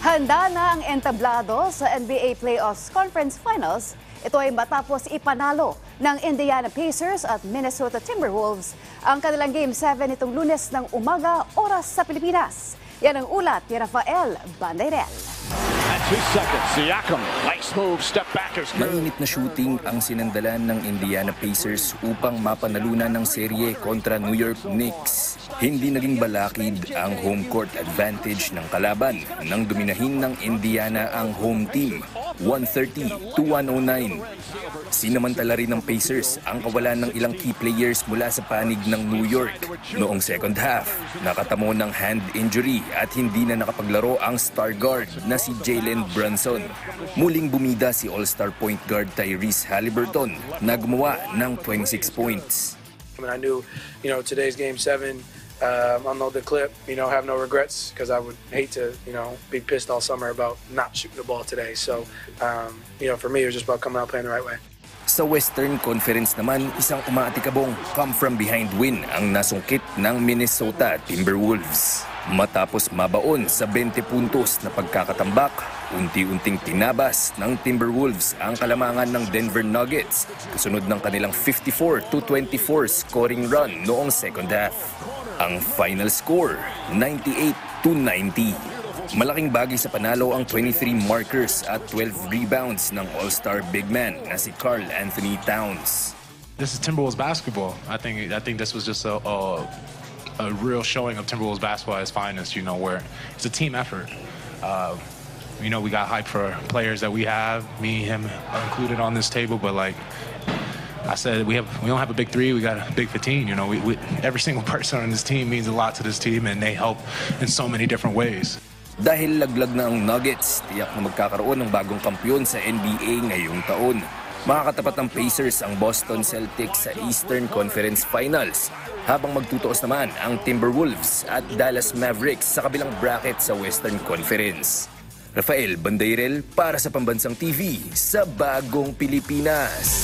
Handa na ang entablado sa NBA Playoffs Conference Finals. Ito ay matapos ipanalo ng Indiana Pacers at Minnesota Timberwolves ang kanilang Game 7 itong Lunes ng umaga, oras sa Pilipinas. Yan ang ulat ni Rafael Bandairel. At 2 seconds, Siakam, nice move, step back is good. Mainit na shooting ang sinandalan ng Indiana Pacers upang mapanalunan ng serye kontra New York Knicks. Hindi naging balakid ang home court advantage ng kalaban nang dominahin ng Indiana ang home team, 130-109. Sinamantala rin ng Pacers ang kawalan ng ilang key players mula sa panig ng New York. Noong second half, nakatamo ng hand injury at hindi na nakapaglaro ang star guard na si Jalen Brunson. Muling bumida si All-Star point guard Tyrese Haliburton na gumawa ng 26 points. I knew, today's Game 7, I'll know the clip, have no regrets because I would hate to, be pissed all summer about not shooting the ball today. So, for me, it was just about coming out playing the right way. Sa Western Conference naman, isang umaatikabong come-from-behind win ang nasungkit ng Minnesota Timberwolves. Matapos mabaon sa 20 puntos na pagkakatambak, unti-unting tinabas ng Timberwolves ang kalamangan ng Denver Nuggets kasunod ng kanilang 54-24 scoring run noong second half. Ang final score, 98-90. Malaking bagay sa panalo ang 23 markers at 12 rebounds ng All-Star big man na si Karl Anthony Towns. This is Timberwolves basketball. I think this was just a real showing of Timberwolves basketball at its finest, where it's a team effort. We got hype for players that we have, me, him included on this table, but like I said, we don't have a big three, we got a big 15. Every single person on this team means a lot to this team and they help in so many different ways. Dahil laglag na ang Nuggets, tiyak na magkakaroon ng bagong kampiyon sa NBA ngayong taon. Makakatapat ng Pacers ang Boston Celtics sa Eastern Conference Finals, habang magtutuos naman ang Timberwolves at Dallas Mavericks sa kabilang bracket sa Western Conference. Rafael Bandairel para sa Pambansang TV sa Bagong Pilipinas.